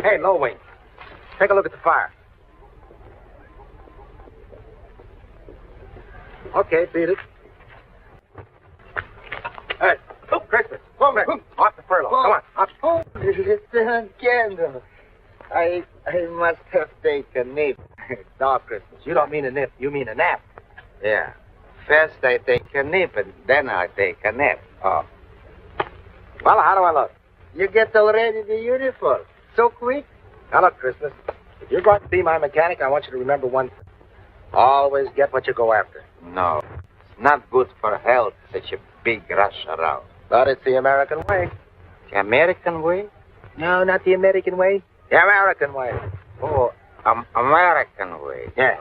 Hey, low wing. Take a look at the fire. Okay, beat it. Hey, look, Christmas. Come on, off the furlough. Come on, off. Oh, Lieutenant Kendall. I must have taken a nip. No, Christmas. You don't mean a nip. You mean a nap. Yeah. First I take a nip and then I take a nap. Oh. Well, how do I look? You get already the uniform. So quick. Now, look, Christmas. If you're going to be my mechanic, I want you to remember one thing. Always get what you go after. No. It's not good for health, such a big rush around. But it's the American way. The American way? No, not the American way. The American way. Oh, American way. Yeah.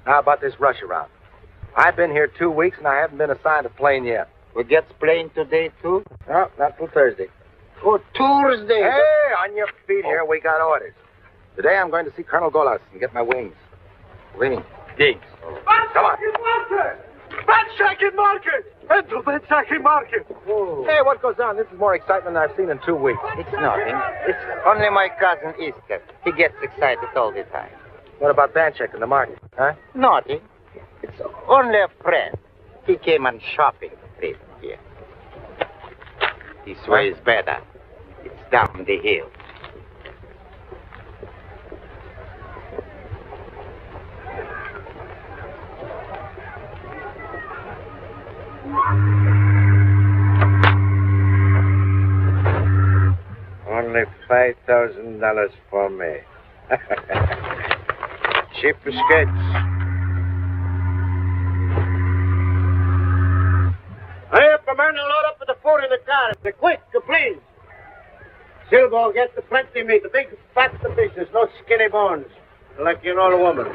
How about this rush around? I've been here 2 weeks and I haven't been assigned a plane yet. We get plane today, too? No, not till Thursday. Oh, Thursday. Hey, on your feet here. We got orders. Today I'm going to see Col Golas and get my wings. Wings. Digs. Come on. Backtracking market! Enter backtracking market! Oh. Hey, what goes on? This is more excitement than I've seen in 2 weeks. It's nothing. It's only my cousin Asther. He gets excited all the time. What about Banchek in the market? Huh? Nothing. It's only a friend. He came on shopping trip here. This way is better. It's down the hill. Only $5,000 for me. Cheap as skates. Hurry up, man, and load up with the food in the car. Quick, please. Silbo, get the plenty meat, the big fat pieces, no skinny bones, like your old woman.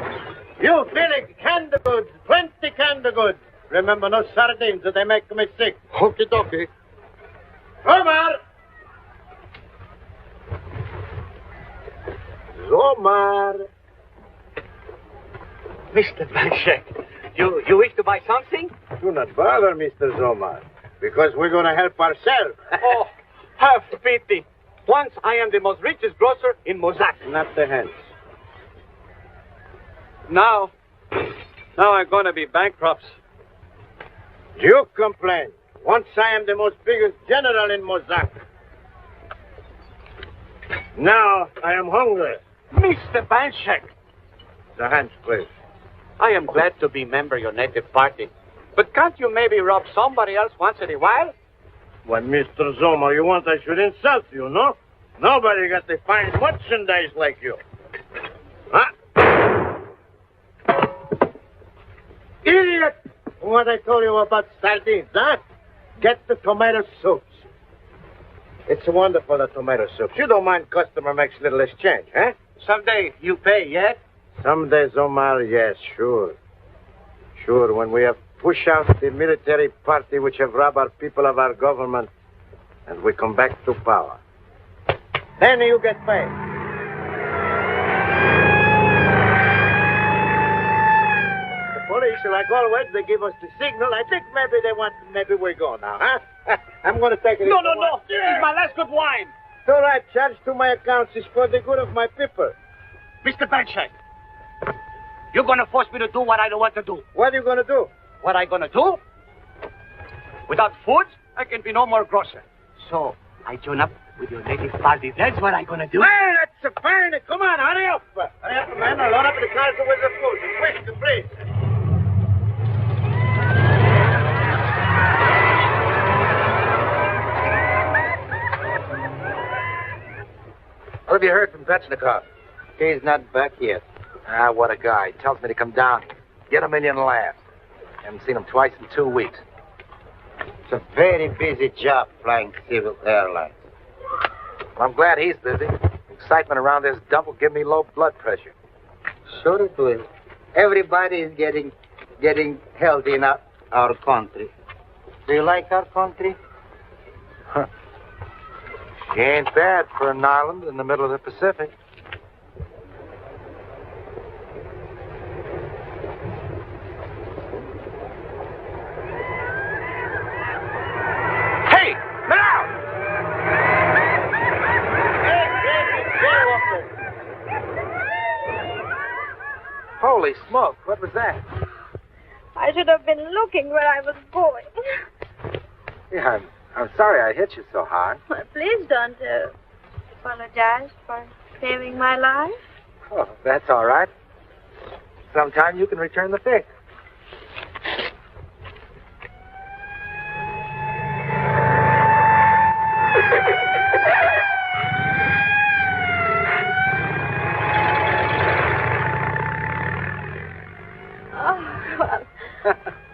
You, Felix, canned goods, plenty canned goods. Remember, no sardines, or they make me sick. Okie dokie. Omar! Omar! Mr. Banchek, you wish to buy something? Do not bother, Mr. Zomar, because we're going to help ourselves. Oh, have pity. Once I am the most richest grocer in Mosaque. Not the hands. Now I'm going to be bankrupt. You complain. Once I am the most biggest general in Mosaque. Now I am hungry. Mr. Banchek, The hands, please. I am glad to be member your native party. But can't you maybe rob somebody else once in a while? Well, Mr. Zomar, you want I should insult you, no? Nobody got to find merchandise like you. Huh? Idiot! What I told you about sardines, huh? Get the tomato soups. It's wonderful, the tomato soups. You don't mind customer makes little exchange, huh? Someday you pay, yes? Someday, Zomar, yes, sure. Sure, when we have pushed out the military party which have robbed our people of our government, and we come back to power. Then you get paid. The police, like always, they give us the signal. I think maybe we go now, huh? I'm going to take it. No. It's my last good wine. It's all right. Charge to my accounts is for the good of my people. Mr. Banchek, you're going to force me to do what I don't want to do. What are you going to do? What I going to do? Without food, I can be no more grocer. So, I join up with your native party. That's what I going to do. Well, that's a fine. Come on, hurry up. Hurry up, man. I'll load up the cars with the food. Quick, please. What have you heard from Petchnikov? He's not back yet. Ah, what a guy. He tells me to come down here. Get a million laughs. Haven't seen him twice in 2 weeks. It's a very busy job flying civil airlines. Well, I'm glad he's busy. Excitement around this dump will give me low blood pressure. Sure it will. Everybody is getting healthy in our country. Do you like our country? Huh. She ain't bad for an island in the middle of the Pacific. Holy smoke, what was that? I should have been looking where I was going. Yeah, I'm sorry I hit you so hard. Well, please don't apologize for saving my life. Oh, that's all right. Sometime you can return the fix.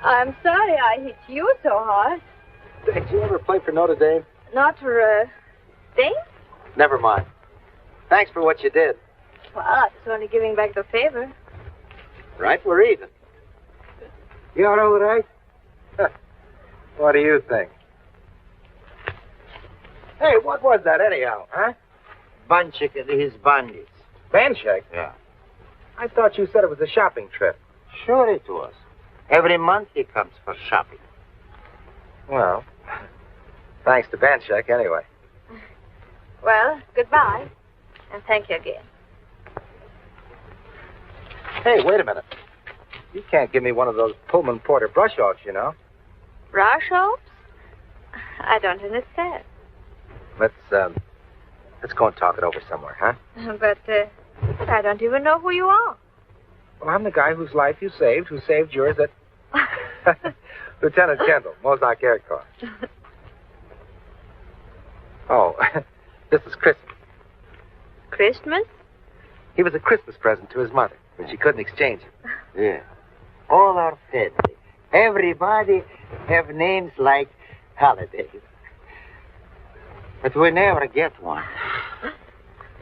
I'm sorry I hit you so hard. Did you ever play for Notre Dame? Not for, Dame? Never mind. Thanks for what you did. Well, I was only giving back the favor. Right, we're even. You're all right? What do you think? Hey, what was that anyhow, huh? Bunchik and his bandits. Banshek? Yeah. I thought you said it was a shopping trip. Sure it was. Every month he comes for shopping. Well, thanks to Banshek anyway. Well, goodbye. And thank you again. Hey, wait a minute. You can't give me one of those Pullman Porter brush-offs, you know. Brush-offs? I don't understand. Let's go and talk it over somewhere, huh? But I don't even know who you are. Well, I'm the guy whose life you saved, who saved yours at... Lieutenant Kendall, Mosaque Air Corps. Oh, this is Christmas. Christmas? He was a Christmas present to his mother, but she couldn't exchange it. Yeah. All our family. Everybody have names like holidays. But we never get one.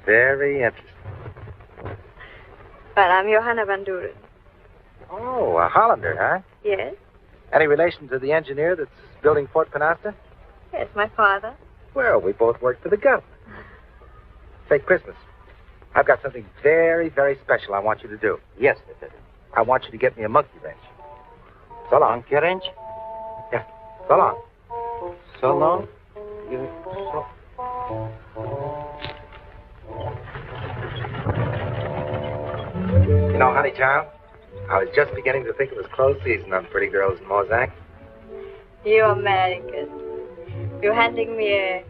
Very interesting. Well, I'm Johanna Van Deuren. Oh, a Hollander, huh? Yes? Any relation to the engineer that's building Fort Penasta? Yes, my father. Well, we both work for the government. Say, Christmas, I've got something very, very special I want you to do. Yes, Lieutenant. I want you to get me a monkey wrench. So long. Monkey wrench? Yeah, so long. So long? You know, honey child, I was just beginning to think it was close season on pretty girls in Mosaque. You American. You handing me a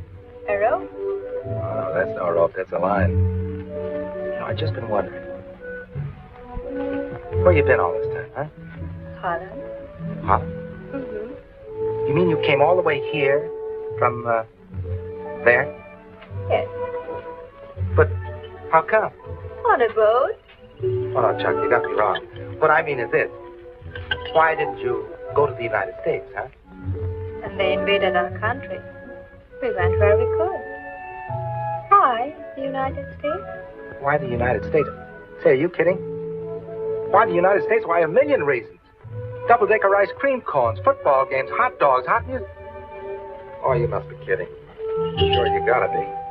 rope? Oh, no, that's no rope, that's a line. You know, I've just been wondering. Where you been all this time, huh? Holland. Holland? Mm-hmm. You mean you came all the way here from, there? Yes. But how come? On a boat. Oh, no, Chuck, you got me wrong. What I mean is this. Why didn't you go to the United States, huh? And they invaded our country. We went where we could. Why the United States? Why the United States? Say, are you kidding? Why the United States? Why, a million reasons. Double-decker ice cream cones, football games, hot dogs, hot music. Oh, you must be kidding. Sure, you gotta be.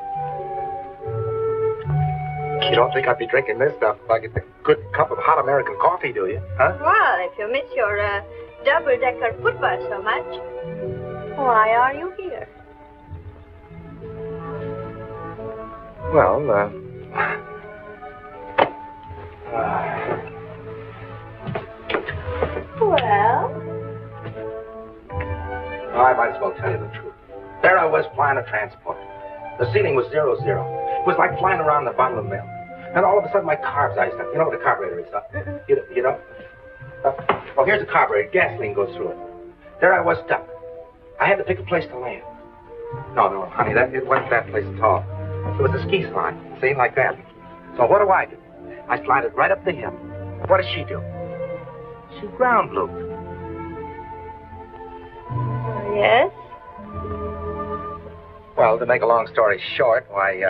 You don't think I'd be drinking this stuff if I get a good cup of hot American coffee, do you? Huh? Well, if you miss your double-decker football so much, why are you here? Well, Well? I might as well tell you the truth. There I was flying a transport. The ceiling was 0-0. It was like flying around the bottom of milk. And all of a sudden my carbs iced up. You know what a carburetor is, huh? You know? Well, here's a carburetor. Gasoline goes through it. There I was stuck. I had to pick a place to land. No, honey, it wasn't that place at all. It was a ski slide, see, like that. So what do? I slided right up the hill. What does she do? She ground looped. Yes? Well, to make a long story short, why,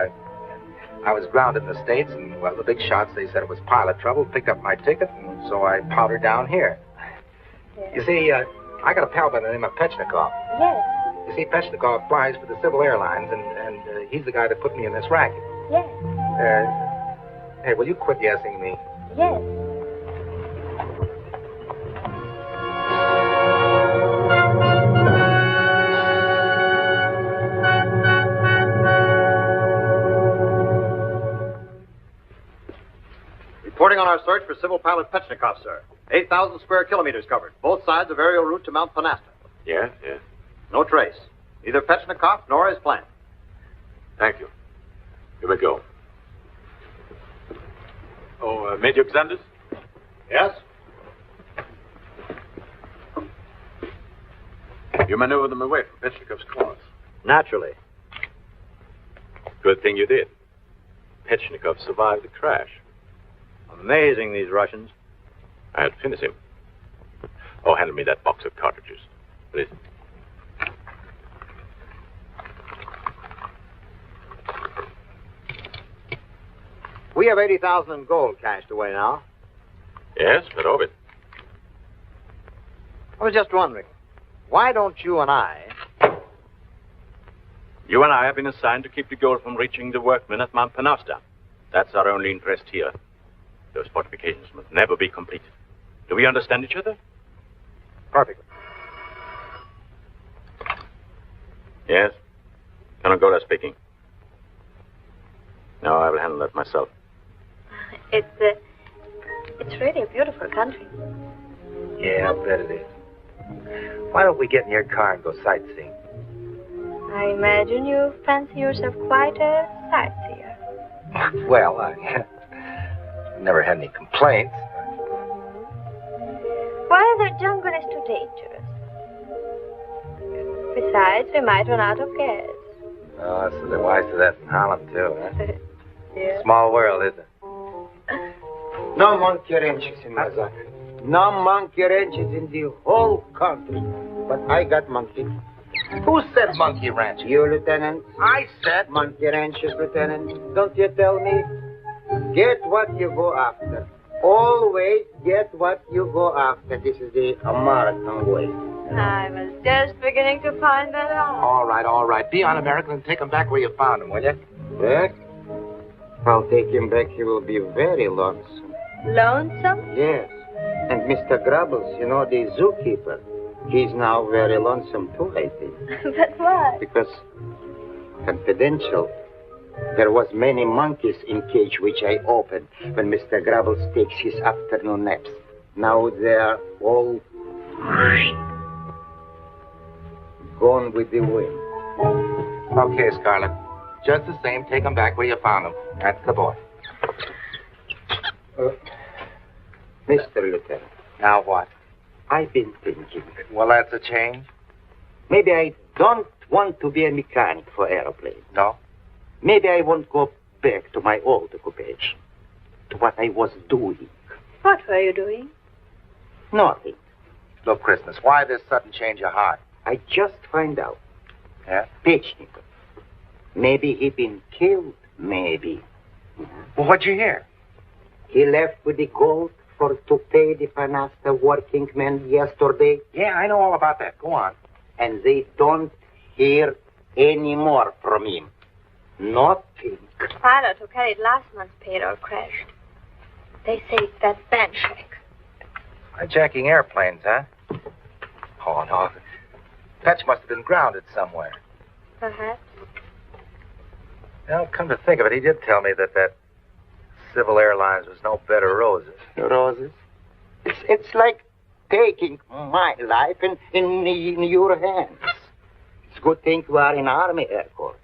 I was grounded in the States, and, well, the big shots, they said it was pilot trouble, picked up my ticket, and so I powdered down here. Yes. You see, I got a pal by the name of Pechnikov. Yes. You see, Pechnikov flies for the civil airlines, and he's the guy that put me in this racket. Yes. Hey, will you quit guessing me? Yes. Reporting on our search for civil pilot Petchnikov, sir. 8,000 square kilometers covered. Both sides of aerial route to Mount Panasta. Yes, yes. No trace. Neither Petchnikov nor his plane. Thank you. Here we go. Oh, Major Xanders? Yes? You maneuvered them away from Petchnikov's claws. Naturally. Good thing you did. Petchnikov survived the crash. Amazing, these Russians. I had finished him. Oh, handle me that box of cartridges, please. We have 80,000 in gold cached away now. Yes, but of it. I was just wondering, why don't you and I... You and I have been assigned to keep the gold from reaching the workmen at Mount Panasta. That's our only interest here. Those fortifications must never be completed. Do we understand each other? Perfectly. Yes. Colonel Golas speaking. No, I will handle that myself. It's really a beautiful country. Yeah, I bet it is. Why don't we get in your car and go sightseeing? I imagine you fancy yourself quite a sightseer. Well, I never had any complaints. Well, the jungle is too dangerous. Besides, we might run out of gas. Oh, so they're wise to that in Holland, too, huh? Yeah. Small world, isn't it? No monkey ranches in Mosaque. No monkey ranches in the whole country. But I got monkey. Who said monkey ranch? You, Lieutenant. I said... Monkey ranches, Lieutenant. Don't you tell me? Get what you go after. Always get what you go after. This is the American way. I was just beginning to find that out. All right. Be un-American and take him back where you found him, will you? Back? I'll take him back. He will be very lonesome. Lonesome? Yes. And Mr. Grubbles, you know, the zookeeper, he's now very lonesome too, I think. But why? Because, confidential, there was many monkeys in cage which I opened when Mr. Grubbles takes his afternoon naps. Now they're all gone with the wind. Okay, Scarlett. Just the same, take him back where you found him. That's the boy. Mr. Lieutenant. Now what? I've been thinking. Well, that's a change. Maybe I don't want to be a mechanic for aeroplanes. No? Maybe I won't go back to my old occupation, to what I was doing. What were you doing? Nothing. Look, Christmas, why this sudden change of heart? I just find out. Yeah? Petchnikov. Maybe he been killed. Maybe. Well, what'd you hear? He left with the gold to pay the Panasta working men yesterday. Yeah, I know all about that. Go on. And they don't hear any more from him. Nothing. The pilot who carried last month's payroll crashed. They say it's that Banshek. Hijacking airplanes, huh? Oh, no. Petch must have been grounded somewhere. Perhaps. Well, come to think of it, he did tell me that Civil Airlines was no bed of roses. Roses? It's like taking my life in your hands. It's a good thing you are in Army Air Corps.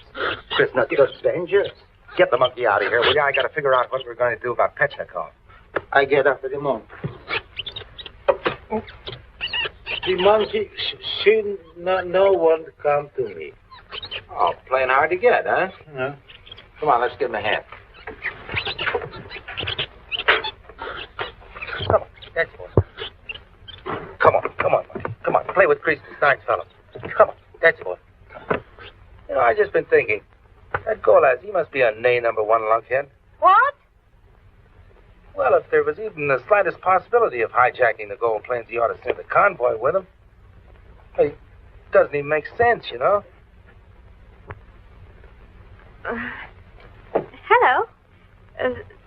It's not just dangerous. Get the monkey out of here, will you? I got to figure out what we're going to do about Petchnikov. I get after the monkey. The monkey, no one come to me. Oh, playing hard to get, huh? Yeah. Come on, let's give him a hand. Come on, that's it. Come on, monkey. Come on, play with Grease and Stein's fellow. Come on, that's it, boy. You know, I just been thinking. That Golas, he must be a nay number one lunkhead. What? Well, if there was even the slightest possibility of hijacking the gold planes, he ought to send a convoy with him. It doesn't even make sense, you know. Hello.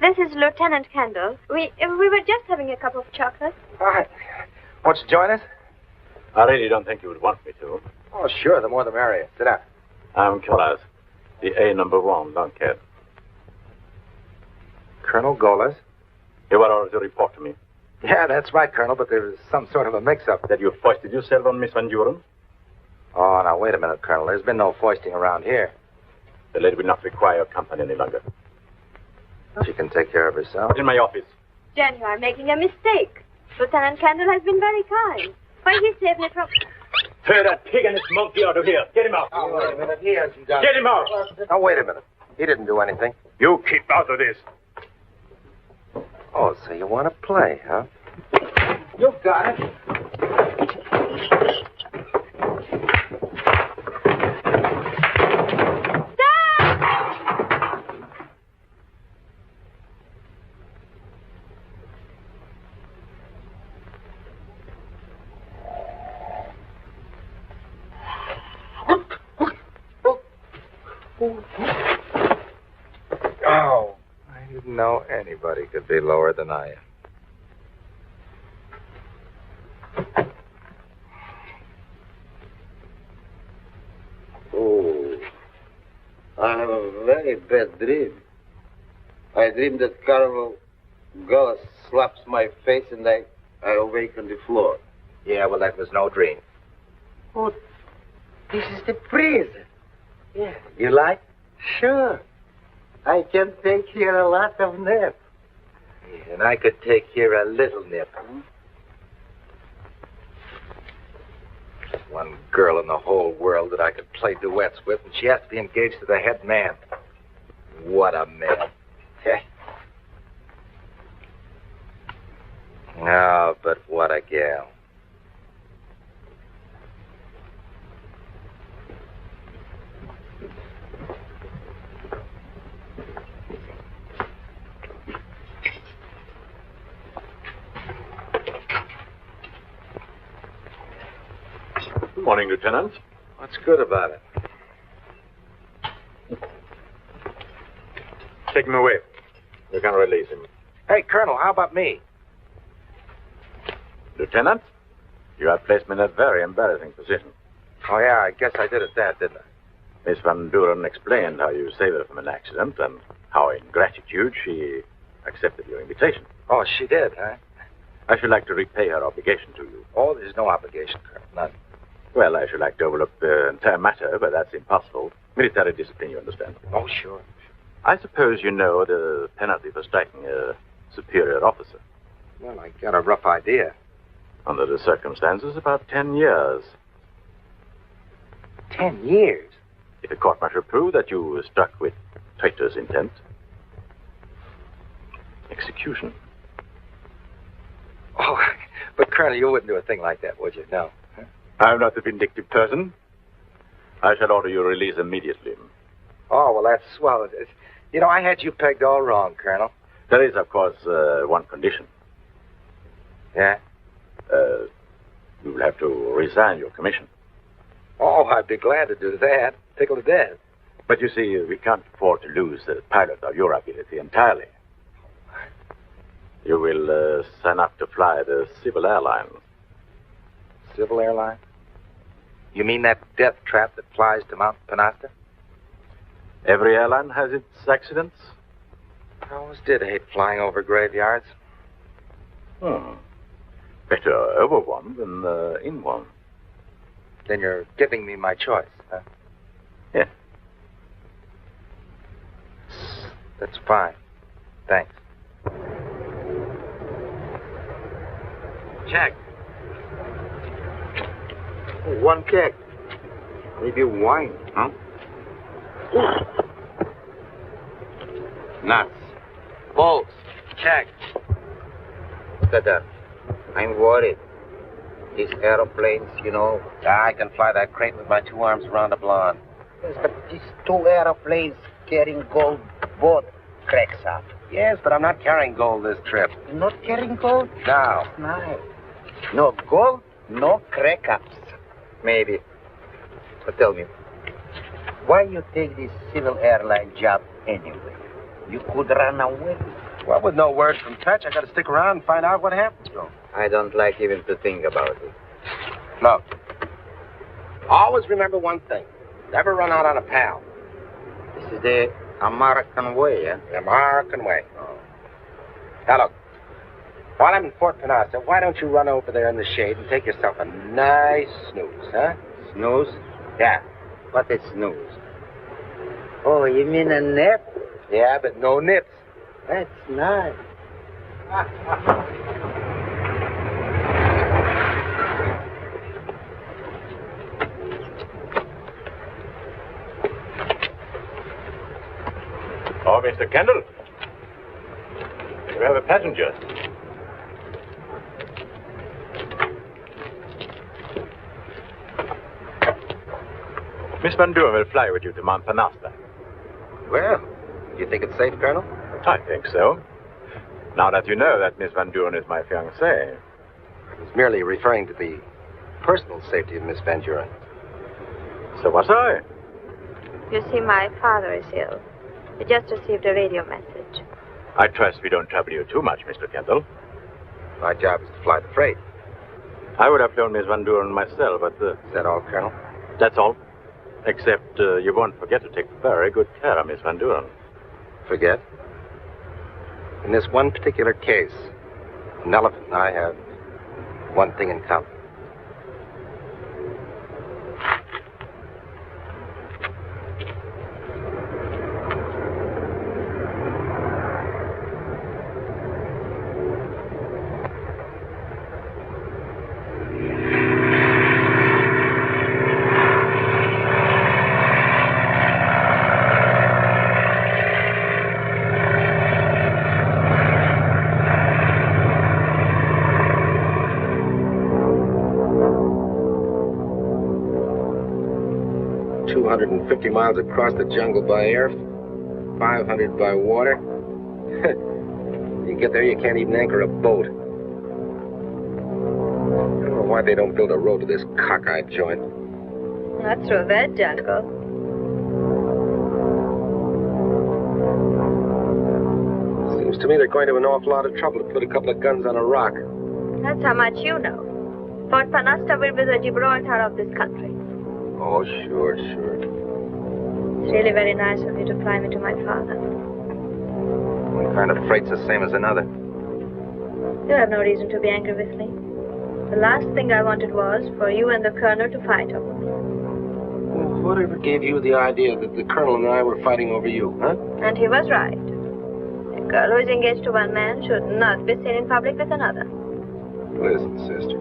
This is Lieutenant Kendall. We were just having a cup of chocolate. Hi. Want you to join us? I really don't think you would want me to. Oh, sure. The more the merrier. Sit down. I'm Golas, the A number one lunkhead. Colonel Golas? You were ordered to report to me. Yeah, that's right, Colonel, but there was some sort of a mix-up. That you foisted yourself on Miss Van Deuren? Oh, now, wait a minute, Colonel. There's been no foisting around here. The lady will not require your company any longer. She can take care of herself. In my office. Jen, you are making a mistake. Lieutenant Kendall has been very kind. Why, he saved me from... Throw that pig and his monkey out of here. Get him out. Oh, wait a minute. He hasn't done... Get him out. Oh, wait a minute. He didn't do anything. You keep out of this. Oh, so you want to play, huh? You've got it. Oh, I didn't know anybody could be lower than I am. Oh, I have a very bad dream. I dream that Col Golas slaps my face and I awake on the floor. Yeah, well, that was no dream. Oh, this is the prison. Yeah. You like? Sure. I can take here a lot of nap. Yeah, and I could take here a little nip. One girl in the whole world that I could play duets with, and she has to be engaged to the head man. What a man. Oh, but what a gal. Good morning, Lieutenant. What's good about it? Take him away. You can release him. Hey, Colonel, how about me? Lieutenant, you have placed me in a very embarrassing position. Oh, yeah, I guess I did at that, didn't I? Miss Van Deuren explained how you saved her from an accident and how, in gratitude, she accepted your invitation. Oh, she did, huh? I should like to repay her obligation to you. Oh, there's no obligation, Colonel. None. Well, I should like to overlook the entire matter, but that's impossible. Military discipline, you understand. Oh, sure. I suppose you know the penalty for striking a superior officer. Well, I got a rough idea. Under the circumstances, about 10 years. 10 years? If the court-martial prove that you struck with traitor's intent, execution. Oh, but, Colonel, you wouldn't do a thing like that, would you? No. Huh? I'm not a vindictive person. I shall order you released immediately. Oh, well, that's swell. You know, I had you pegged all wrong, Colonel. There is, of course, one condition. Yeah? You will have to resign your commission. Oh, I'd be glad to do that. Tickled to death. But you see, we can't afford to lose the pilot of your ability entirely. You will sign up to fly the civil airline. Civil airline? You mean that death trap that flies to Mount Penasta? Every airline has its accidents. I always did hate flying over graveyards. Better over one than in one. Then you're giving me my choice, huh? Yeah. That's fine. Thanks. Check. One keg. Maybe wine, huh? Nuts. Bolts. Check. Look at that. I'm worried. These aeroplanes, you know. I can fly that crate with my two arms around a blonde. Yes, but these two aeroplanes carrying gold both cracks up. Yes, but I'm not carrying gold this trip. You're not carrying gold? No. No. No gold, no crack ups. Maybe. But tell me, why you take this civil airline job anyway? You could run away. Well, with no word from Touch, I got to stick around and find out what happens to him. I don't like even to think about it. Look, always remember one thing. Never run out on a pal. This is the American way, eh? The American way. Now, look, While I'm in Fort Penasta, why don't you run over there in the shade and take yourself a nice snooze, huh? Snooze? Yeah. What is snooze? Oh, you mean a nap? Yeah, but no nips. That's nice. Oh, Mr. Kendall. You have a passenger. Miss Van Deuren will fly with you to Mount Penasta. Well, you think it's safe, Colonel? I think so. Now that you know that Miss Van Deuren is my fiancé. I was merely referring to the personal safety of Miss Van Deuren. So was I. You see, my father is ill. He just received a radio message. I trust we don't trouble you too much, Mr. Kendall. My job is to fly the freight. I would have flown Miss Van Deuren myself, but... Is that all, Colonel? That's all. Except you won't forget to take very good care of Miss Van Deuren. Forget? In this one particular case, an elephant and I have one thing in common. Miles across the jungle by air, 500 by water. You get there, you can't even anchor a boat. I don't know why they don't build a road to this cockeyed joint. Not through that jungle. Seems to me they're going to an awful lot of trouble to put a couple of guns on a rock. That's how much you know. Fort Penasta will be the Gibraltar of this country. Oh, sure. It's really very nice of you to fly me to my father. One kind of freight's the same as another. You have no reason to be angry with me. The last thing I wanted was for you and the Colonel to fight over me. Well, whatever gave you the idea that the Colonel and I were fighting over you, huh? And he was right. A girl who is engaged to one man should not be seen in public with another. Listen, sister.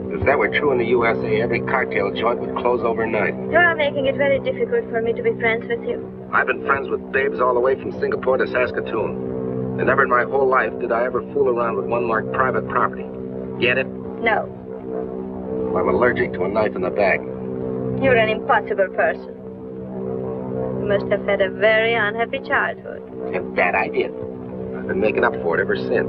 If that were true in the USA, every cocktail joint would close overnight. You are making it very difficult for me to be friends with you. I've been friends with babes all the way from Singapore to Saskatoon. And never in my whole life did I ever fool around with one marked private property. Get it? No. Well, I'm allergic to a knife in the back. You're an impossible person. You must have had a very unhappy childhood. And that I did. I've been making up for it ever since.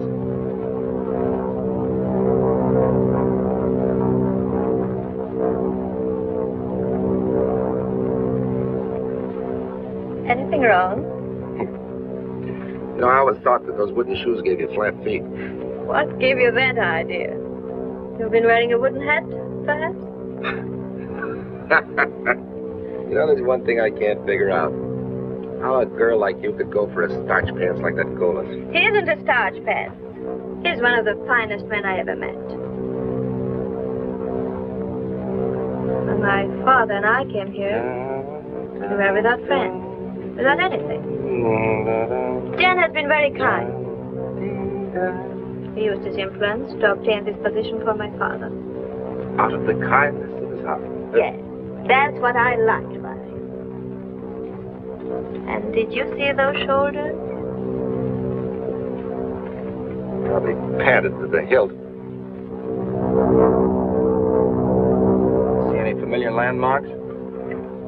Anything wrong? You know, I always thought that those wooden shoes gave you flat feet. What gave you that idea? You've been wearing a wooden hat, perhaps? You know, there's one thing I can't figure out. How a girl like you could go for a starch pants like that Golas. He isn't a starch pants. He's one of the finest men I ever met. When my father and I came here, we were without friends. Without anything. Dan has been very kind. He used his influence to obtain this position for my father. Out of the kindness of his heart. Yes, that's what I liked about him. And did you see those shoulders? Probably padded to the hilt. See any familiar landmarks?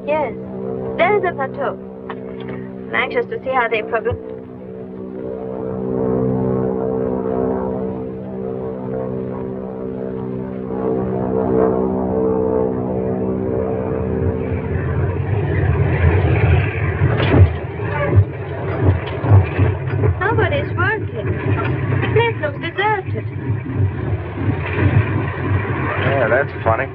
Yes, there is a plateau. I'm anxious to see how they progress. Nobody's working. The place looks deserted. Yeah, that's funny.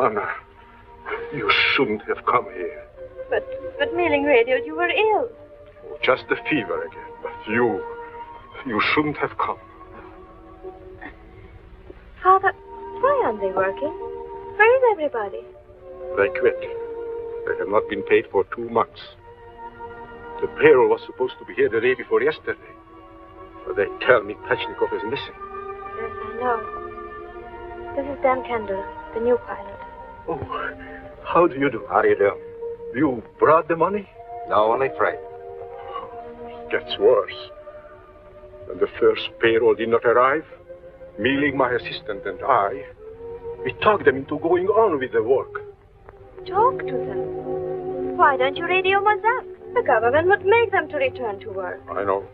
Johanna, you shouldn't have come here. But Mealing radioed you were ill. Oh, just the fever again. But you shouldn't have come. Father, why aren't they working? Where is everybody? They quit. They have not been paid for 2 months. The payroll was supposed to be here the day before yesterday. But they tell me Pechnikov is missing. Yes, I know. This is Dan Kendall, the new pilot. Oh, how do you do? How do you do? You brought the money? No, only freight. It gets worse. When the first payroll did not arrive, Mealing, my assistant, and I, we talked them into going on with the work. Talk to them. Why don't you radio Mosaque? The government would make them to return to work. I know.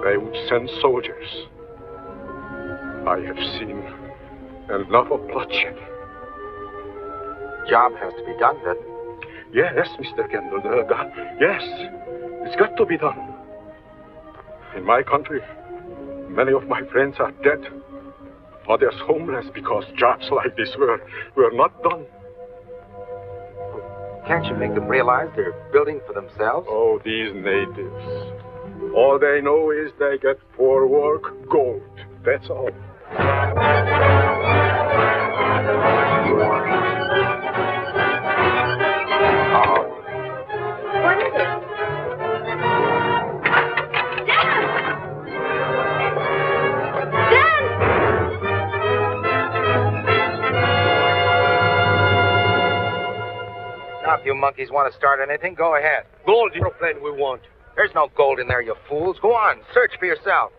They would send soldiers. I have seen enough of bloodshed. Job has to be done, then. Yes, Mr. Kendall. Yes, it's got to be done. In my country, many of my friends are dead. Others homeless because jobs like this were not done. Can't you make them realize they're building for themselves? Oh, these natives. All they know is they get for work gold. That's all. What is it? Now, if you monkeys want to start anything, go ahead. Gold aeroplane we want. There's no gold in there, you fools. Go on, search for yourself.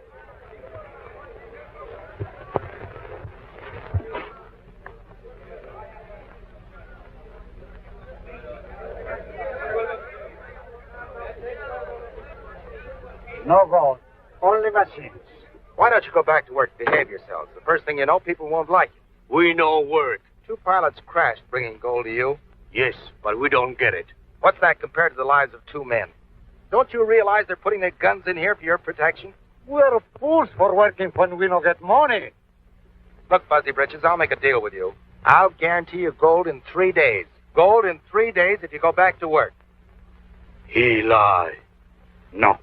No gold. Only machines. Why don't you go back to work, behave yourselves? The first thing you know, people won't like you. We know work. 2 pilots crashed bringing gold to you. Yes, but we don't get it. What's that compared to the lives of 2 men? Don't you realize they're putting their guns in here for your protection? We're fools for working when we don't get money. Look, Fuzzy Britches, I'll make a deal with you. I'll guarantee you gold in 3 days. Gold in 3 days if you go back to work. He lie. No.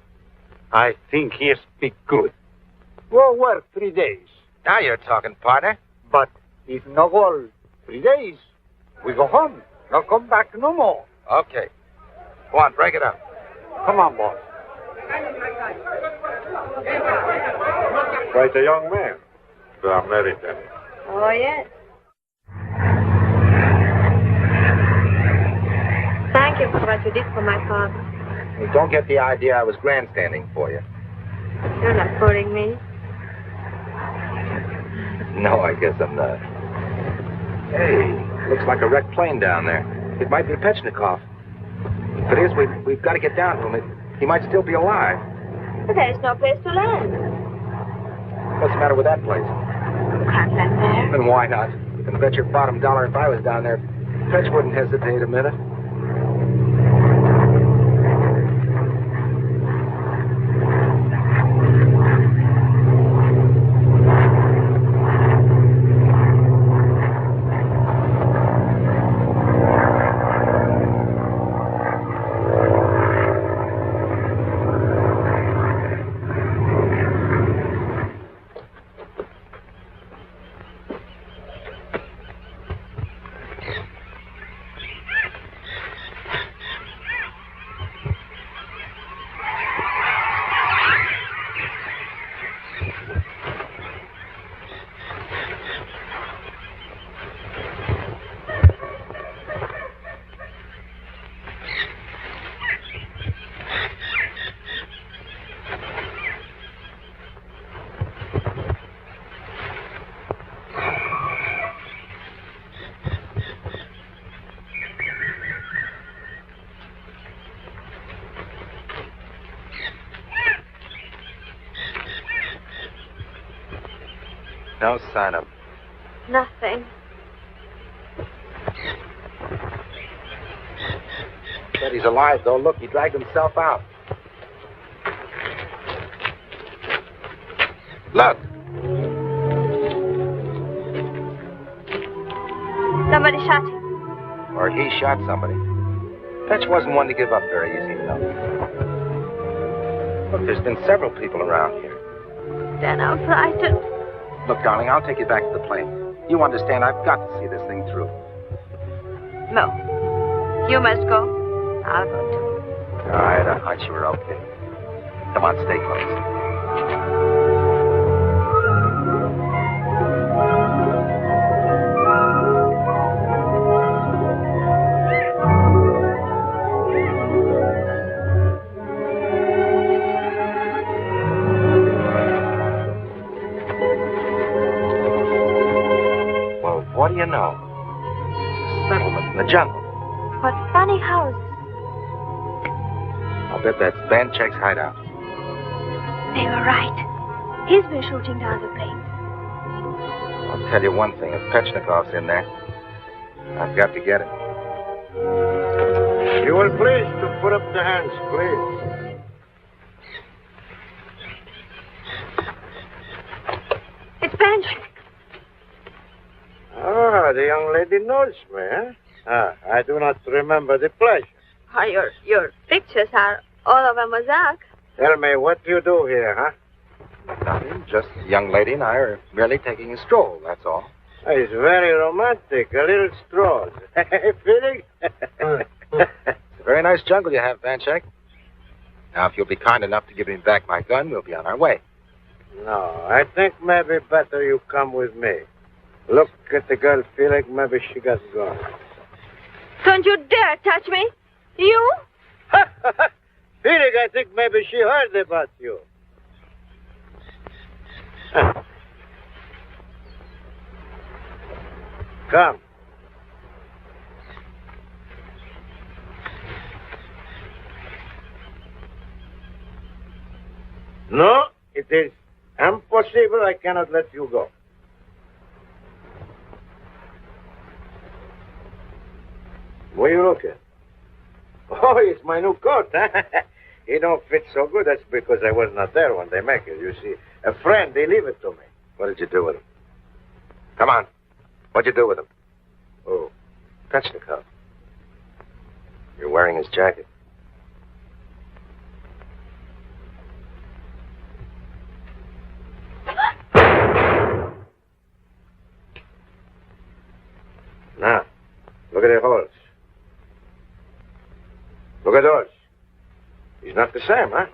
I think he speak good. We'll work 3 days. Now you're talking, partner. But if no gold 3 days, we go home. No come back no more. Okay. Go on, break it up. Come on, boss. Quite a young man. The American. Oh, yes. Thank you for what you did for my father. You don't get the idea I was grandstanding for you. You're not fooling me. No, I guess I'm not. Hey, looks like a wrecked plane down there. It might be Pechnikov. If it is, we've got to get down to him. He might still be alive. But there's no place to land. What's the matter with that place? You can't land there. Then why not? You can bet your bottom dollar if I was down there, Petch wouldn't hesitate a minute. No sign of him. Nothing. Bet he's alive, though. Look, he dragged himself out. Look. Somebody shot him. Or he shot somebody. Fetch wasn't one to give up very easy, you know. Look, there's been several people around here. Dan, I'm frightened. Look, darling, I'll take you back to the plane. You understand, I've got to see this thing through. No. You must go. I'll go too. All right, I thought you were okay. Come on, stay close. What do you know? Settlement in the jungle. What funny houses. I'll bet that's Banchek's hideout. They were right. He's been shooting down the planes. I'll tell you one thing. If Pechnikov's in there, I've got to get him. You will please to put up the hands, please. It's Banchek. Ah, the young lady knows me, huh? Ah, I do not remember the pleasure. Oh, your pictures are all over Mosaque. Tell me, what do you do here, huh? Nothing. Just the young lady and I are merely taking a stroll, that's all. It's very romantic. A little stroll. Feeling? It's a very nice jungle you have, Banchek. Now, if you'll be kind enough to give me back my gun, we'll be on our way. No, I think maybe better you come with me. Look at the girl, Felix. Maybe she got gone. Don't you dare touch me. You? Felix, I think maybe she heard about you. Come. No, it is impossible. I cannot let you go. What are you looking? Oh, it's my new coat, huh? It don't fit so good. That's because I was not there when they make it. You see, a friend, they leave it to me. What did you do with him? Come on. What'd you do with him? Oh. Pechnikov. You're wearing his jacket. Now, look at the holes. Look at those. He's not the same, huh?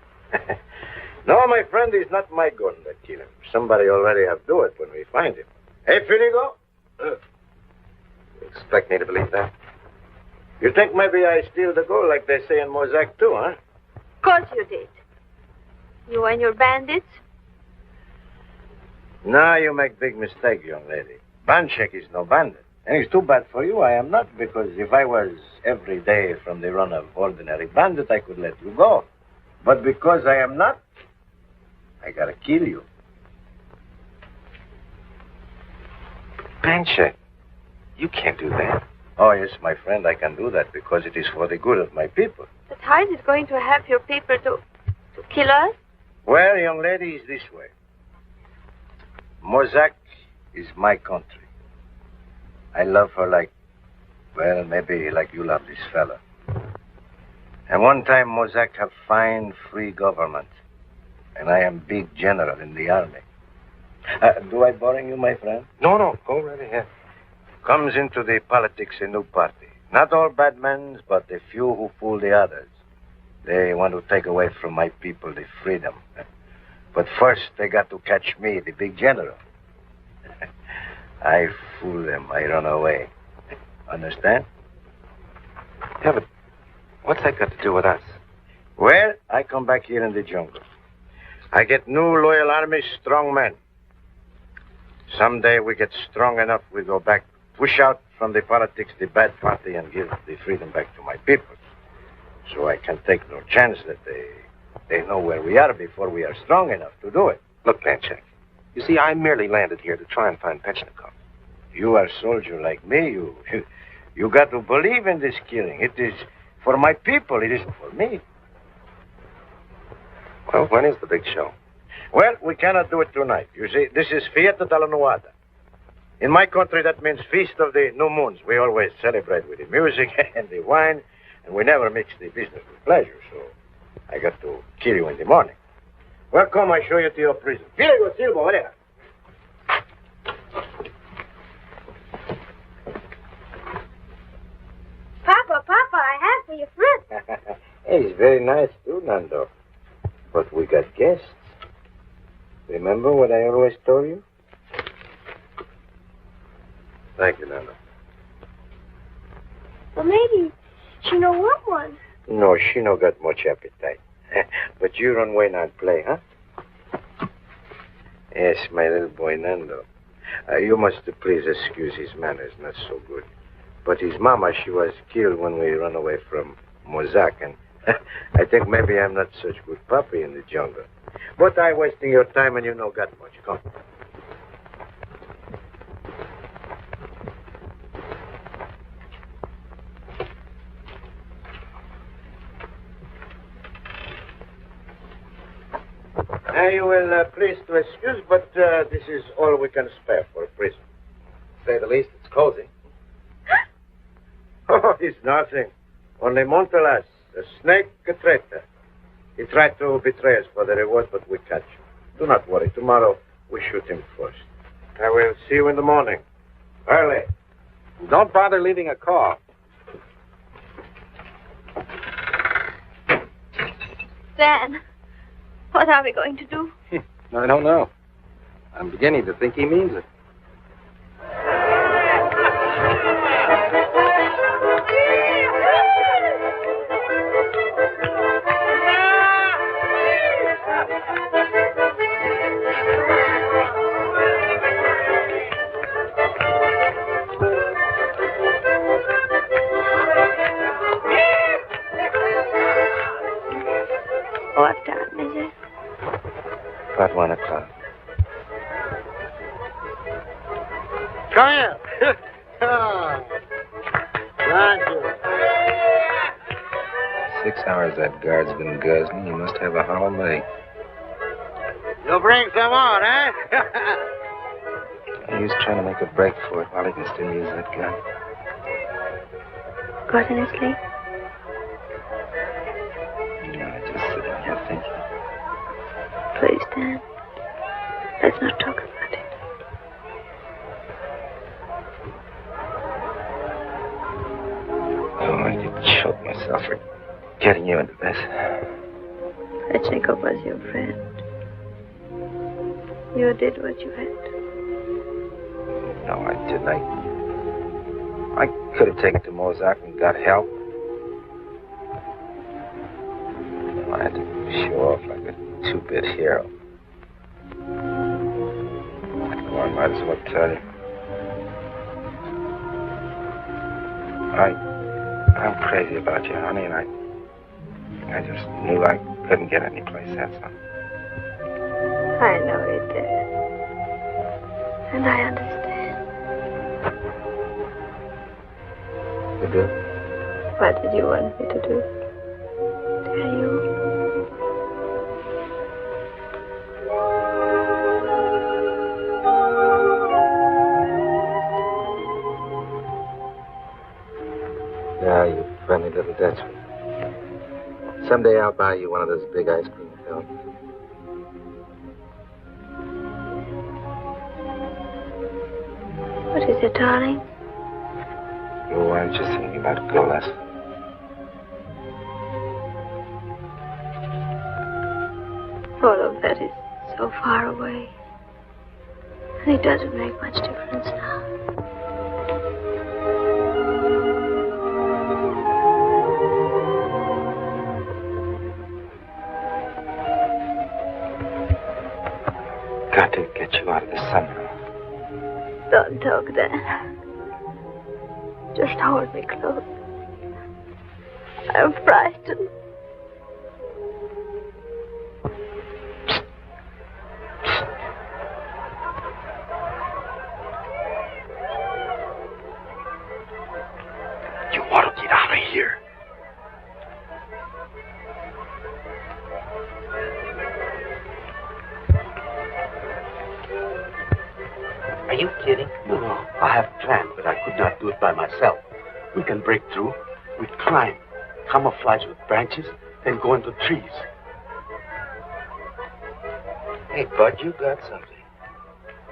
No, my friend, he's not my gun that killed him. Somebody already have do it when we find him. Hey, Finigo? You expect me to believe that? You think maybe I steal the gold like they say in Mosaque too, huh? Of course you did. You and your bandits? Now you make big mistake, young lady. Banchek is no bandit. And it's too bad for you. I am not, because if I was every day from the run of ordinary bandit, I could let you go. But because I am not, I gotta kill you. Banchek, you can't do that. Oh, yes, my friend, I can do that because it is for the good of my people. But how is it going to help your people to kill us? Well, young lady, it's this way. Mosaque is my country. I love her like, well, maybe like you love this fella. And one time Mosaque have fine, free government. And I am big general in the army. Do I boring you, my friend? No, go right ahead. Comes into the politics a new party. Not all bad men, but a few who fool the others. They want to take away from my people the freedom. But first, they got to catch me, the big general. I fool them. I run away. Understand? Yeah, but what's that got to do with us? Well, I come back here in the jungle. I get new loyal army, strong men. Someday we get strong enough, we go back, push out from the politics the bad party, and give the freedom back to my people. So I can take no chance that they know where we are before we are strong enough to do it. Look, Banchek, you see, I merely landed here to try and find Pechnikov. You are a soldier like me. You got to believe in this killing. It is for my people. It isn't for me. Well, when is the big show? Well, we cannot do it tonight. You see, this is Fiesta della Nuada. In my country, that means Feast of the New Moons. We always celebrate with the music and the wine, and we never mix the business with pleasure, so I got to kill you in the morning. Well, come, I show you to your prison. Here you go, Silvo, over there. Papa, I have for your fruit. Hey, it's very nice too, Nando. But we got guests. Remember what I always told you? Thank you, Nando. Well, maybe she don't want one. No, she no got much appetite. But you run away and play, huh? Yes, my little boy Nando. You must please excuse his manners, not so good. But his mama, she was killed when we run away from Mosaque, and I think maybe I'm not such good puppy in the jungle. But I wasting your time and you no got much. Come. Now, you will please to excuse, but this is all we can spare for a prison. To say the least, it's cozy. Oh, it's nothing. Only Montelas, a snake, a traitor. He tried to betray us for the reward, but we catch him. Do not worry. Tomorrow, we shoot him first. I will see you in the morning. Early. Don't bother leaving a call. Dan, what are we going to do? I don't know. I'm beginning to think he means it. What time is it? About 1 o'clock. Come here. Thank you. 6 hours that guard's been guzzling. You must have a hollow leg. You bring some on, eh? He was trying to make a break for it while he can still use that gun. Got any sleep? No, just sitting here thinking. Please, Dan. Let's not talk about it. Oh, I could choke myself for getting you into this. Jacob was your friend. You did what you had to. No, I didn't. I could have taken to Mosaque and got help. I had to show off like a two-bit hero. Well, I might as well tell you. I'm crazy about you, honey, and I just knew I couldn't get any place, that's all. I know it did. And I understand. You do? What did you want me to do? Tell you? Yeah, you friendly little Dutchman. Someday I'll buy you one of those big ice cream cones. What is it, darling? Oh, I'm just thinking about Golas. All of that is so far away. And it doesn't make much difference now. Got to get you out of the sun now. Don't talk, Dan. Just hold me close. I'm frightened. You want to get out of here. Are you kidding? No. I have planned, but I could not do it by myself. We can break through. We'd climb, camouflage with branches, then go into trees. Hey, Bud, you got something.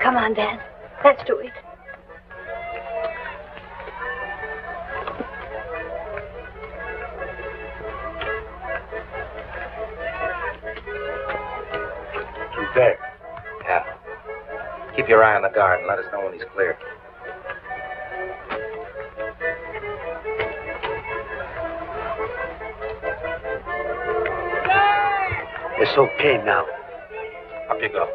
Come on, Dan. Let's do it. Through there. Yeah. Keep your eye on the guard and let us know when he's clear. It's okay now. Up you go.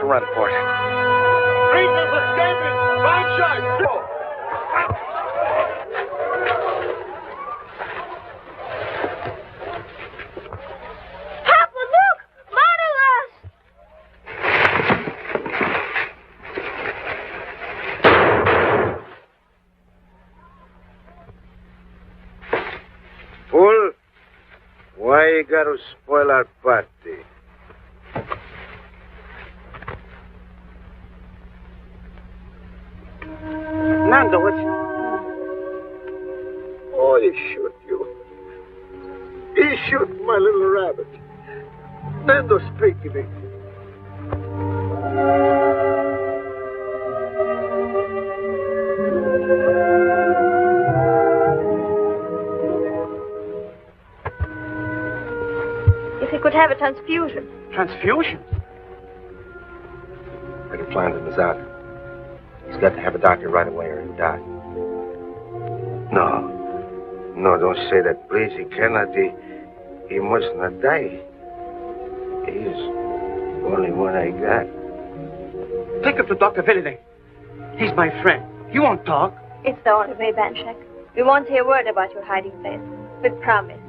Run for it. Reason's escaping! Fine shot! Go! Papa, look! Motherless! Fool! Why you gotta spoil our party? Nando, what? Oh, he shoot you. He shoot my little rabbit. Nando, speak to me. If he could have a transfusion. Transfusion? Better plan to Mosaque. He's got to have a doctor right away or he'll die. No, don't say that, please. He cannot. He must not die. He's the only one I got. Take him to Dr. Villene. He's my friend. He won't talk. It's the only way, Banshek. We won't hear a word about your hiding place. We promise.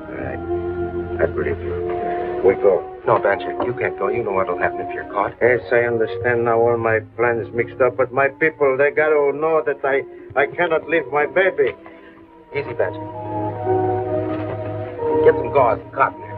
All right. I believe you. We go. No, Banshek, you can't go. You know what'll happen if you're caught. Yes, I understand now. All my plans mixed up, but my people, they got to know that I cannot leave my baby. Easy, Banshek. Get some gauze and cotton there.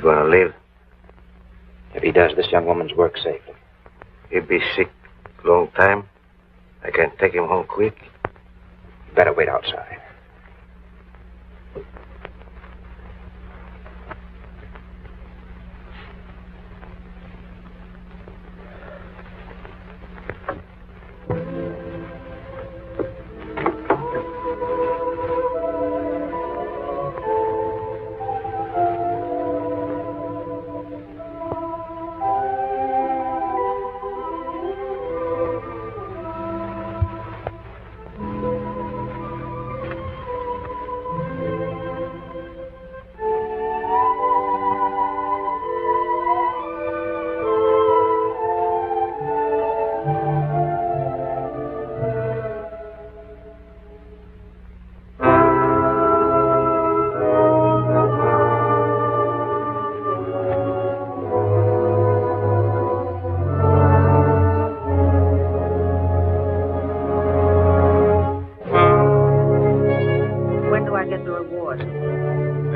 Gonna live. If he does, this young woman's work safely. He'll be sick long time. I can take him home quick. You better wait outside.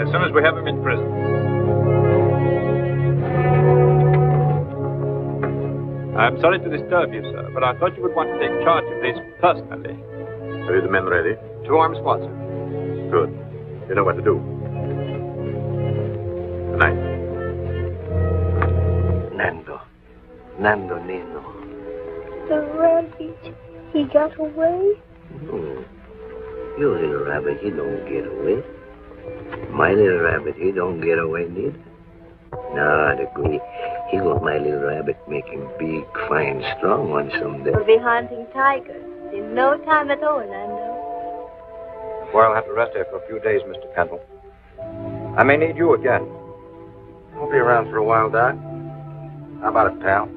As soon as we have him in prison. I'm sorry to disturb you, sir, but I thought you would want to take charge of this personally. Are you the men ready? 2 armed squad, sir. Good. You know what to do. Good night. Nando Nino. The rabbit, he got away? No. Your little rabbit, he don't get away. My little rabbit, he don't get away neither. No, I'd agree. He got my little rabbit making big, fine, strong one someday. We'll be hunting tigers in no time at all, Nando. Well, I'll have to rest here for a few days, Mr. Kendall. I may need you again. I'll be around for a while, Doc. How about it, pal?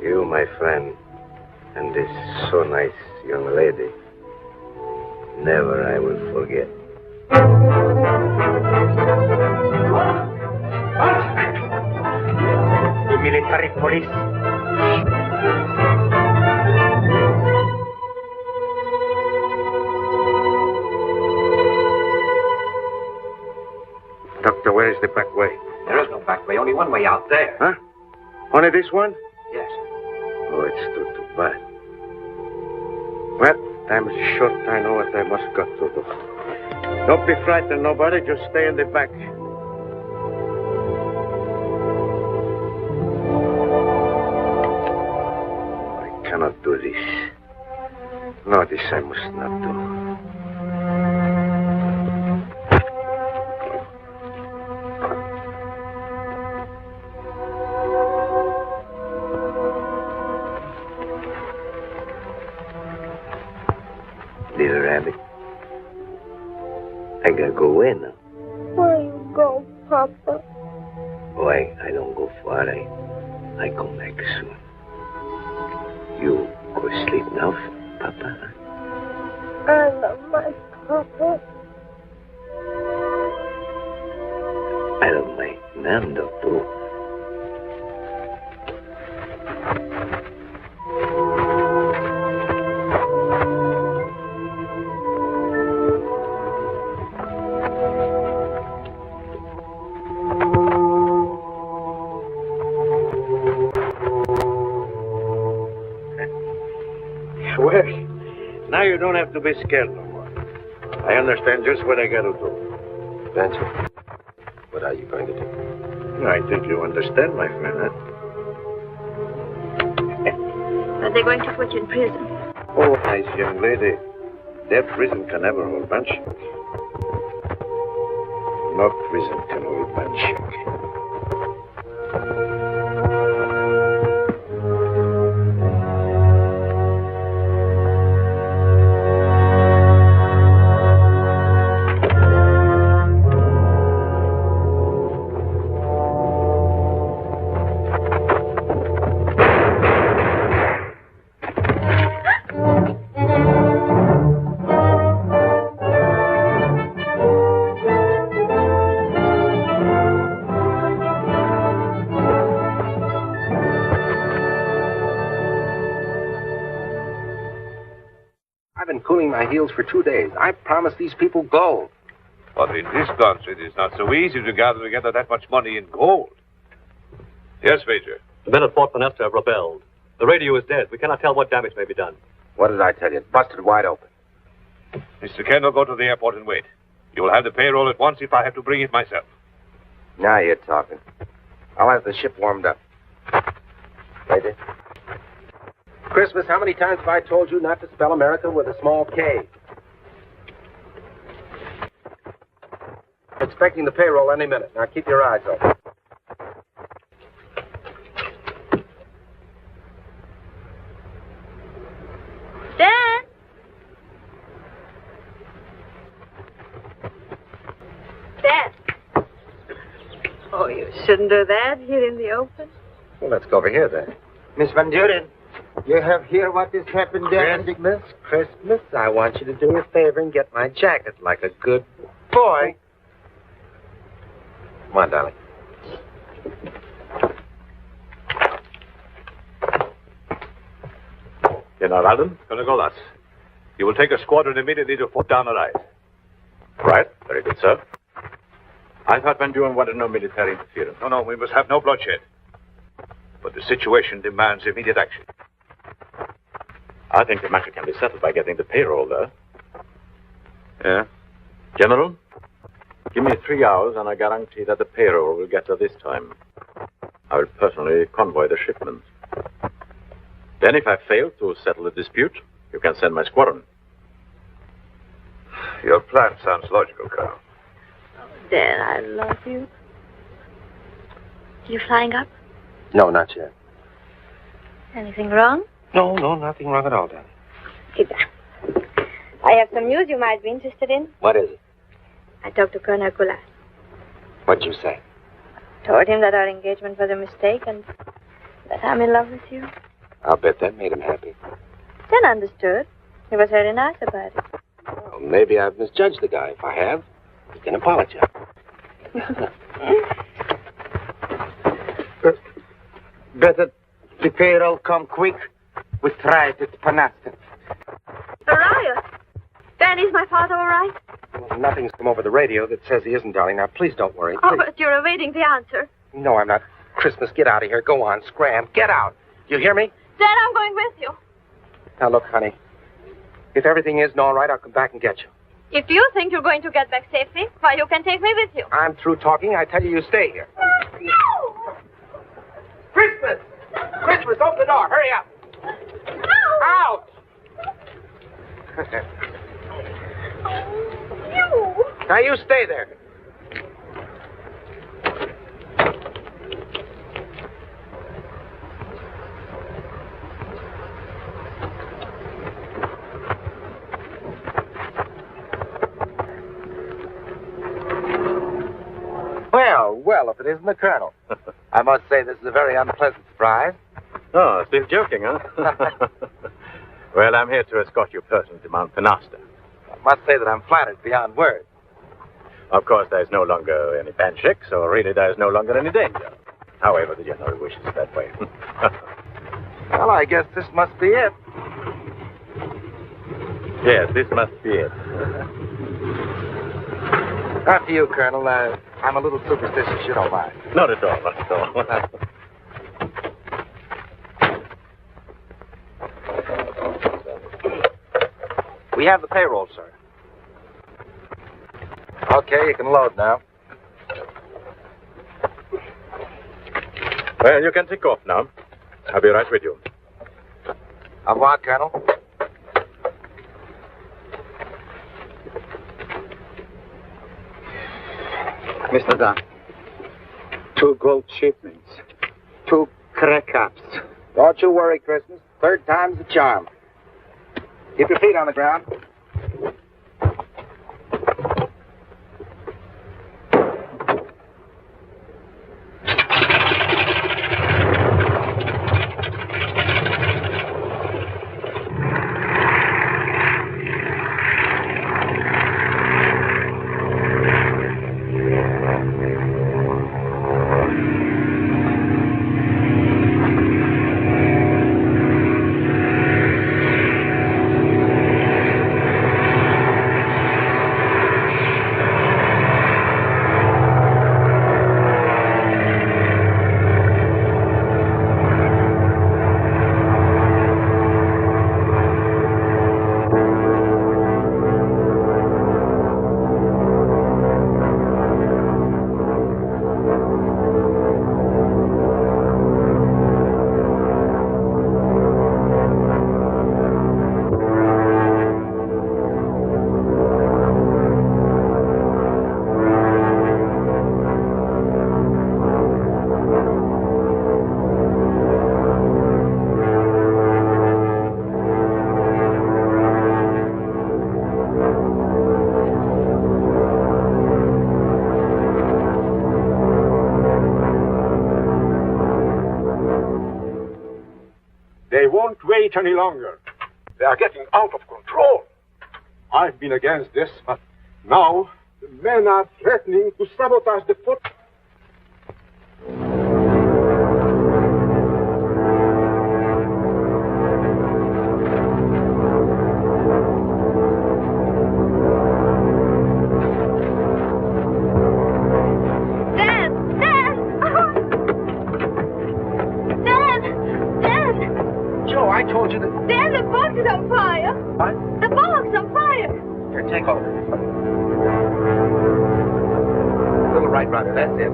You, my friend, and this so nice young lady, never I will forget. The military police. Doctor, where is the back way? There is no back way, only one way out there. Huh? Only this one? Yes. Oh, it's too bad. Well, time is short. I know what I must go to do. Don't be frightened, nobody. Just stay in the back. I cannot do this. No, this I must not do. Little rabbit, I gotta go away now. Where you go, Papa? Oh, I don't go far. I come back soon. You go sleep now, Papa. I love my Papa. I love my Nando, too. Well, now you don't have to be scared no more. I understand just what I got to do. Benson, what are you going to do? I think you understand, my friend, huh? But they're going to put you in prison. Oh, nice young lady. That prison can never hold Banshee. No prison can hold Banshee. My heels for 2 days. I promised these people gold. But in this country, it is not so easy to gather together that much money in gold. Yes, Major. The men at Fort Penesta have rebelled. The radio is dead. We cannot tell what damage may be done. What did I tell you? It busted wide open. Mr. Kendall, go to the airport and wait. You will have the payroll at once if I have to bring it myself. Now you're talking. I'll have the ship warmed up. Lady? Christmas, how many times have I told you not to spell America with a small K? Expecting the payroll any minute. Now keep your eyes open. Dan! Dan! Oh, you shouldn't do that here in the open. Well, let's go over here then. Miss Van Deuren, you have here what has happened there? Christmas, I want you to do me a favor and get my jacket like a good boy. Come on, darling. General Arlen, Col Golas. You will take a squadron immediately to Fort Down Alive. Right. Very good, sir. I thought Van Deuren wanted no military interference. No, we must have no bloodshed. But the situation demands immediate action. I think the matter can be settled by getting the payroll there. Yeah? General, give me 3 hours and I guarantee that the payroll will get there this time. I will personally convoy the shipment. Then if I fail to settle the dispute, you can send my squadron. Your plan sounds logical, Carrol. Dan, I love you. You flying up? No, not yet. Anything wrong? No, nothing wrong at all, Dan. Sit down. I have some news you might be interested in. What is it? I talked to Col Golas. What'd you say? Told him that our engagement was a mistake and that I'm in love with you. I'll bet that made him happy. Dan understood. He was very nice about it. Well, maybe I've misjudged the guy. If I have, he can apologize. Better the payroll come quick. We try it at Panasta. The riot? Dan, is my father all right? Well, nothing's come over the radio that says he isn't, darling. Now, please don't worry. Oh, Please. but you're awaiting the answer. No, I'm not. Christmas, get out of here. Go on, scram. Get out. You hear me? Dan, I'm going with you. Now, look, honey. If everything isn't all right, I'll come back and get you. If you think you're going to get back safely, why, you can take me with you. I'm through talking. I tell you, you stay here. No! Christmas! Christmas, open the door. Hurry up. No! Out! You! Now, you stay there. Well, if it isn't the Colonel. I must say this is a very unpleasant surprise. Oh, still joking, huh? Well, I'm here to escort you personally to Mount Panasta. I must say that I'm flattered beyond words. Of course, there's no longer any band check, so really there's no longer any danger. However, the General wishes that way. Well, I guess this must be it. Yes, this must be it. After you, Colonel. I'm a little superstitious, you don't mind. Not at all, not at all. We have the payroll, sir. Okay, you can load now. Well, you can take off now. I'll be right with you. Au revoir, Colonel. Mr. Dan, 2 gold shipments, 2 crack ups. Don't you worry, Christmas. 3rd time's the charm. Keep your feet on the ground. Wait any longer. They are getting out of control. I've been against this, but now the men are threatening to sabotage the foot. What? The box on fire. Here, take over. A little right rudder, that's it.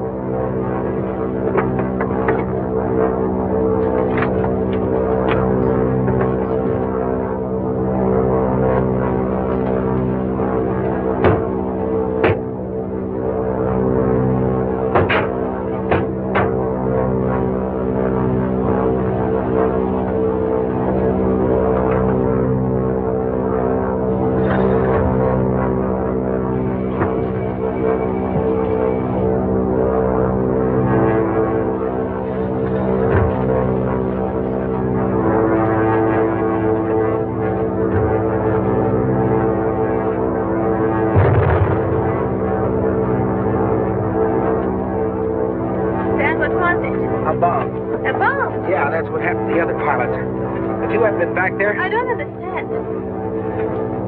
Back there? I don't understand.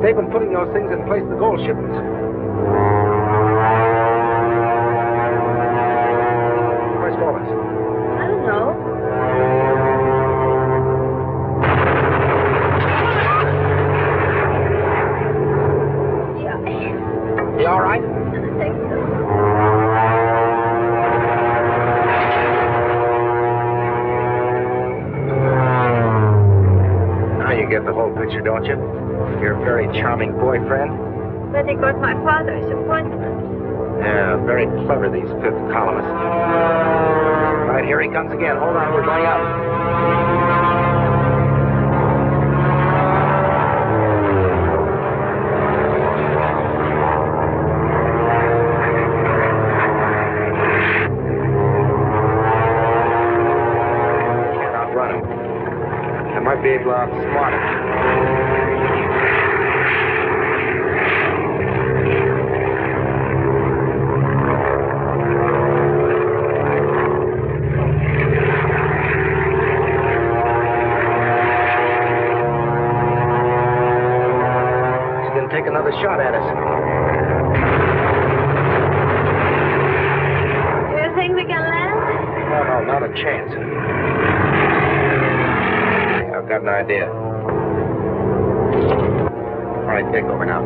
They've been putting those things in place of the gold shipments. Where's Golas? I don't know. Yeah. You all right? I think so. You get the whole picture, don't you? Your very charming boyfriend. But he got my father's appointment. Yeah, very clever, these fifth columnists. Right, here he comes again. Hold on, we're going up. Might be able to outsmart it. He's going to take another shot at us. Do you think we can land? No, not a chance. I've got an idea. All right, take over now.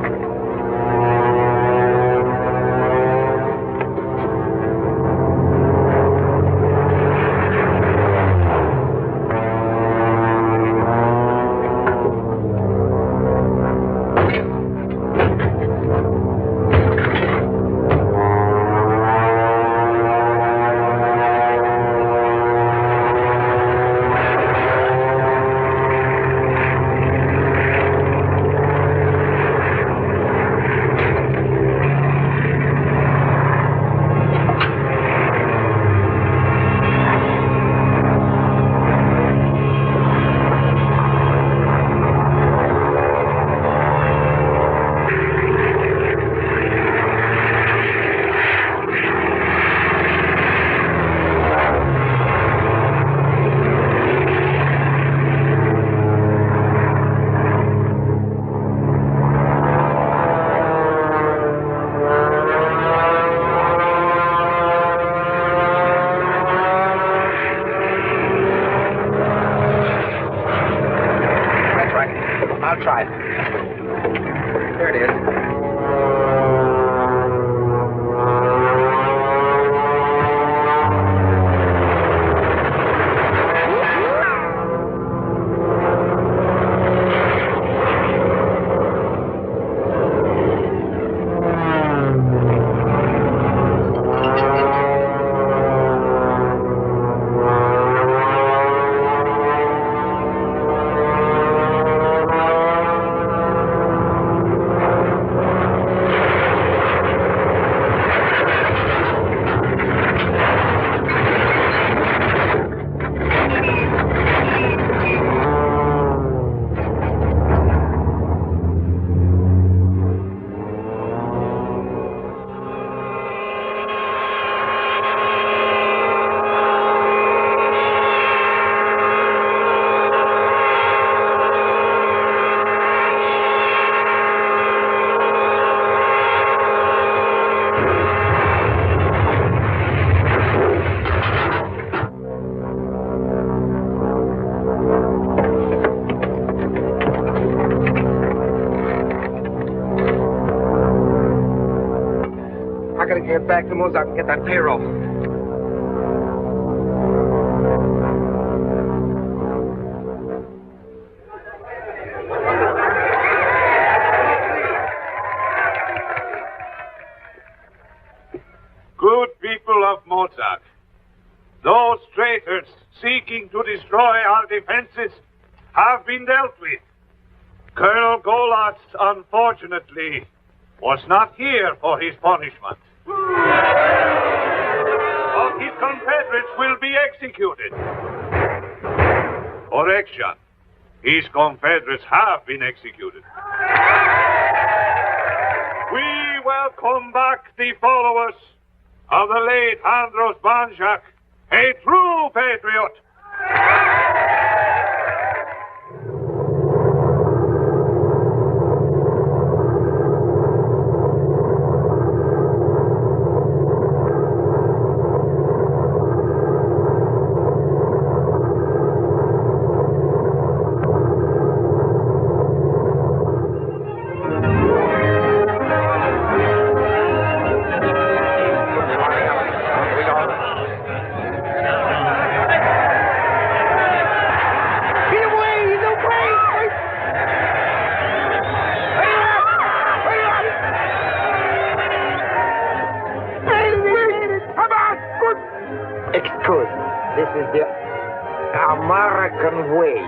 back to Mosaque and get that payroll. Good people of Mosaque, those traitors seeking to destroy our defenses have been dealt with. Col Golas, unfortunately, was not here for his punishment. But his confederates will be executed. Correction. His confederates have been executed. We welcome back the followers of the late Andros Banjak, a true patriot. This is the American way.